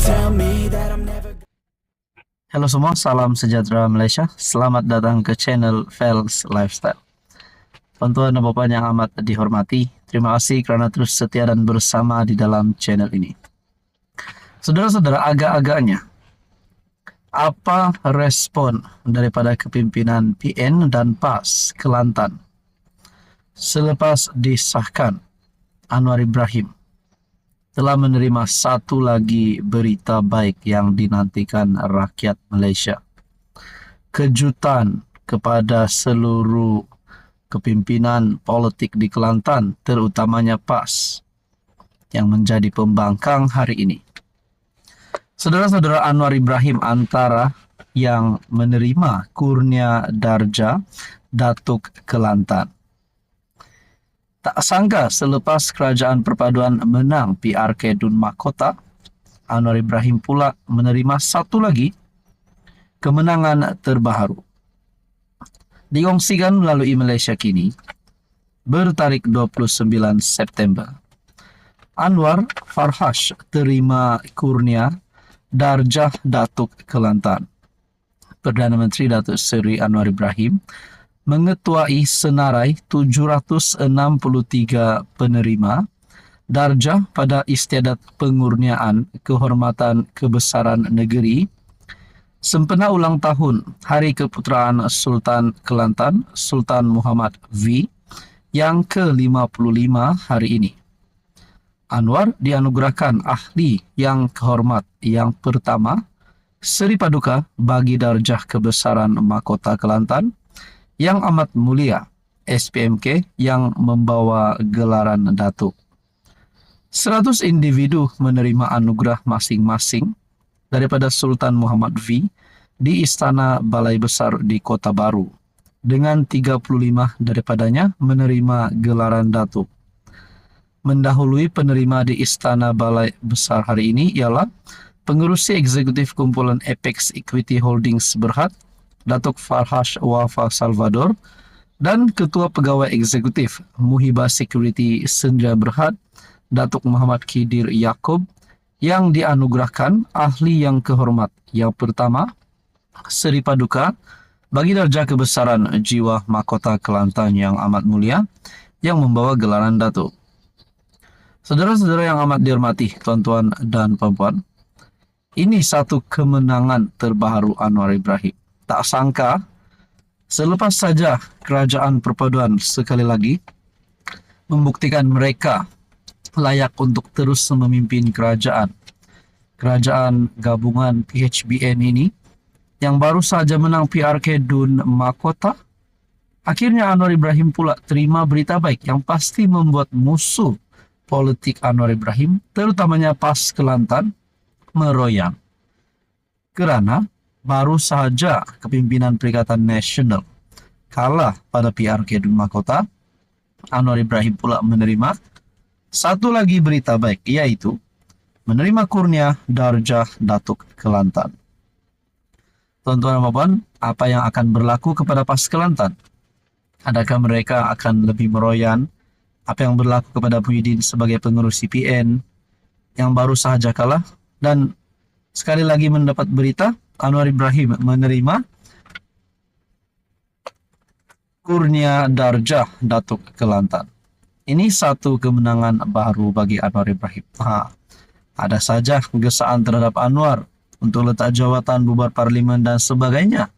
tell me that I'm never. Halo semua, salam sejahtera Malaysia. Selamat datang ke channel Fels Lifestyle. Tuan-tuan dan puan yang amat dihormati, terima kasih kerana terus setia dan bersama di dalam channel ini. Saudara-saudara, agak-agaknya apa respon daripada kepimpinan PN dan PAS Kelantan selepas disahkan Anwar Ibrahim telah menerima satu lagi berita baik yang dinantikan rakyat Malaysia? Kejutan kepada seluruh kepimpinan politik di Kelantan, terutamanya PAS yang menjadi pembangkang hari ini. Saudara-saudara, Anwar Ibrahim antara yang menerima kurnia darjah Datuk Kelantan. Tak sangka selepas Kerajaan Perpaduan menang PRK Dun Mahkota, Anwar Ibrahim pula menerima satu lagi kemenangan terbaru. Dikongsikan melalui Malaysia Kini, bertarikh 29 September, Anwar Farhash terima kurnia darjah Datuk Kelantan. Perdana Menteri Datuk Seri Anwar Ibrahim mengetuai senarai 763 penerima darjah pada istiadat pengurniaan kehormatan kebesaran negeri sempena ulang tahun Hari Keputeraan Sultan Kelantan Sultan Muhammad V yang ke-55 hari ini. Anwar dianugerahkan ahli yang kehormat yang pertama Seri Paduka bagi darjah kebesaran Mahkota Kelantan yang amat mulia SPMK yang membawa gelaran Datuk. 100 individu menerima anugerah masing-masing daripada Sultan Muhammad V di Istana Balai Besar di Kota Baru, dengan 35 daripadanya menerima gelaran Datuk. Mendahului penerima di Istana Balai Besar hari ini ialah Pengerusi Eksekutif Kumpulan Apex Equity Holdings Berhad, Datuk Farhash Wafa Salvador, dan Ketua Pegawai Eksekutif Muhibah Security Sendirian Berhad, Datuk Muhammad Khidir Yaakob, yang dianugerahkan ahli yang kehormat yang pertama Seri Paduka bagi darjah kebesaran jiwa Mahkota Kelantan yang amat mulia yang membawa gelaran Datuk. Saudara-saudara yang amat dihormati, tuan-tuan dan puan-puan, ini satu kemenangan terbaru Anwar Ibrahim. Tak sangka, selepas saja Kerajaan Perpaduan sekali lagi membuktikan mereka layak untuk terus memimpin kerajaan gabungan PHBN ini yang baru saja menang PRK Dun Mahkota, akhirnya Anwar Ibrahim pula terima berita baik yang pasti membuat musuh politik Anwar Ibrahim, terutamanya PAS Kelantan, meroyan. Kerana baru sahaja kepimpinan Perikatan Nasional kalah pada PRK Dun Mahkota, Anwar Ibrahim pula menerima satu lagi berita baik, iaitu menerima kurnia darjah Datuk Kelantan. Tuan-tuan dan puan, apa yang akan berlaku kepada PAS Kelantan? Adakah mereka akan lebih meroyan apa yang berlaku kepada Muhyiddin sebagai pengerusi PN yang baru sahaja kalah? Dan sekali lagi mendapat berita, Anwar Ibrahim menerima kurnia darjah Datuk Kelantan. Ini satu kemenangan baru bagi Anwar Ibrahim. Ada saja gesaan terhadap Anwar untuk letak jawatan, bubar parlimen dan sebagainya.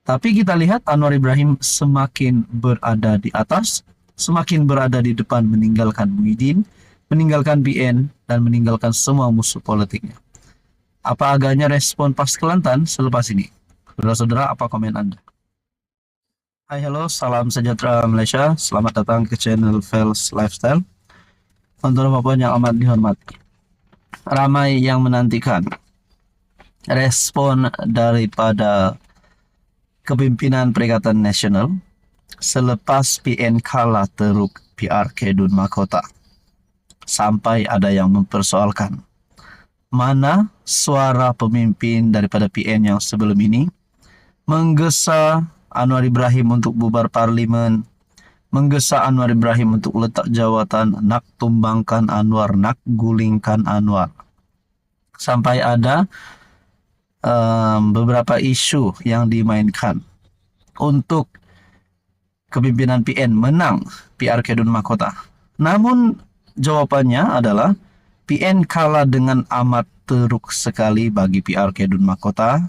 Tapi kita lihat Anwar Ibrahim semakin berada di atas, semakin berada di depan, meninggalkan Muhyiddin, meninggalkan PN, dan meninggalkan semua musuh politiknya. Apa agaknya respon PAS Kelantan selepas ini? Saudara-saudara, apa komen Anda? Hai, halo, salam sejahtera Malaysia. Selamat datang ke channel Fels Lifestyle. Tuan-tuan dan puan yang amat dihormati, ramai yang menantikan respon daripada kepimpinan Perikatan Nasional selepas PN kalah teruk PRK Dun Mahkota. Sampai ada yang mempersoalkan, mana suara pemimpin daripada PN yang sebelum ini menggesa Anwar Ibrahim untuk bubar parlimen, menggesa Anwar Ibrahim untuk letak jawatan, nak tumbangkan Anwar, nak gulingkan Anwar. sampai ada beberapa isu yang dimainkan untuk kepimpinan PN menang PRK Dun Mahkota. Namun jawabannya adalah PN kalah dengan amat teruk sekali bagi PRK Dun Mahkota,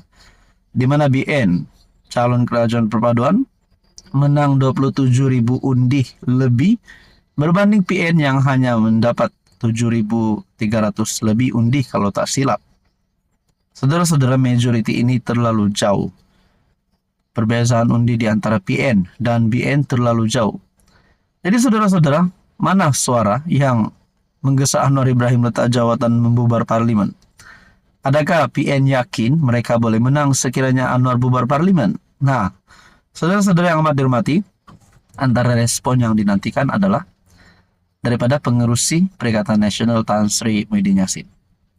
di mana BN calon kerajaan perpaduan menang 27.000 undi lebih berbanding PN yang hanya mendapat 7.300 lebih undi kalau tak silap. Saudara-saudara, majority ini terlalu jauh. Perbezaan undi di antara PN dan BN terlalu jauh. Jadi saudara-saudara, mana suara yang menggesa Anwar Ibrahim letak jawatan membubar parlimen? Adakah PN yakin mereka boleh menang sekiranya Anwar bubar parlimen? Nah, saudara-saudara yang amat dihormati, antara respon yang dinantikan adalah daripada pengerusi Perikatan Nasional Tan Sri Muhyiddin Yassin.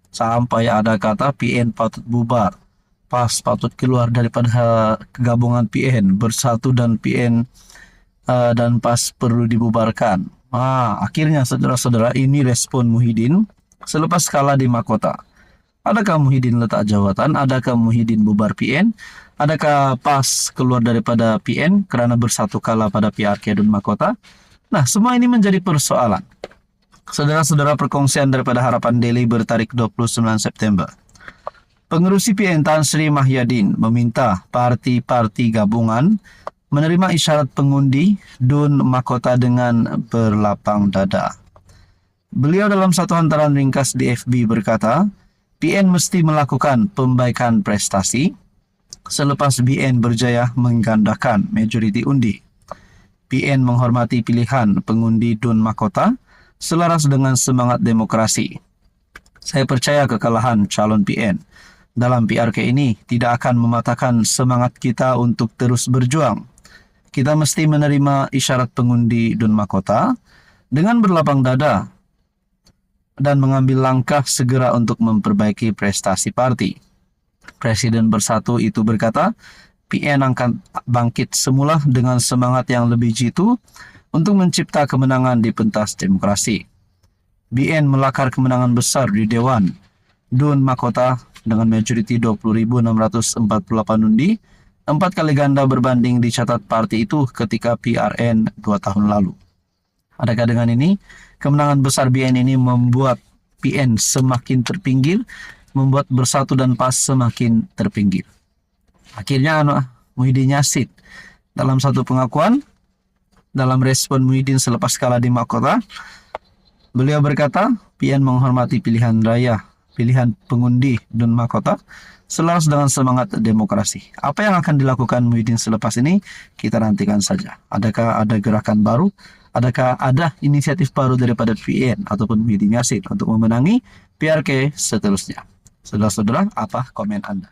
Sampai ada kata PN patut bubar, PAS patut keluar daripada gabungan PN, bersatu dan PN dan PAS perlu dibubarkan. Akhirnya saudara-saudara, ini respon Muhyiddin selepas kalah di Mahkota. Adakah Muhyiddin letak jawatan? Adakah Muhyiddin bubar PN? Adakah PAS keluar daripada PN kerana bersatu kalah pada PRK Dun Mahkota? Nah, semua ini menjadi persoalan. Saudara-saudara, perkongsian daripada Harapan Daily bertarik 29 September. Pengerusi PN Tan Sri Muhyiddin meminta parti-parti gabungan menerima isyarat pengundi Dun Mahkota dengan berlapang dada. Beliau dalam satu hantaran ringkas di FB berkata, PN mesti melakukan pembaikan prestasi selepas BN berjaya menggandakan majoriti undi. PN menghormati pilihan pengundi Dun Mahkota selaras dengan semangat demokrasi. Saya percaya kekalahan calon PN dalam PRK ini tidak akan mematahkan semangat kita untuk terus berjuang. Kita mesti menerima isyarat pengundi Dun Mahkota dengan berlapang dada dan mengambil langkah segera untuk memperbaiki prestasi parti. Presiden Bersatu itu berkata, PN akan bangkit semula dengan semangat yang lebih jitu untuk mencipta kemenangan di pentas demokrasi. BN melakar kemenangan besar di Dewan Dun Mahkota dengan majoriti 20.648 undi, 4 kali ganda berbanding dicatat parti itu ketika PRN 2 tahun lalu. Adakah dengan ini, kemenangan besar BN ini membuat PN semakin terpinggir, membuat Bersatu dan PAS semakin terpinggir? Akhirnya Muhyiddin Yassin dalam satu pengakuan, dalam respon Muhyiddin selepas kalah di Mahkota, beliau berkata, PN menghormati pilihan raya, pilihan pengundi Dun Mahkota selaras dengan semangat demokrasi. Apa yang akan dilakukan Muhyiddin selepas ini, kita nantikan saja. Adakah ada gerakan baru? Adakah ada inisiatif baru daripada PN ataupun Muhyiddin Yassin untuk memenangi PRK seterusnya? Saudara-saudara, apa komen Anda?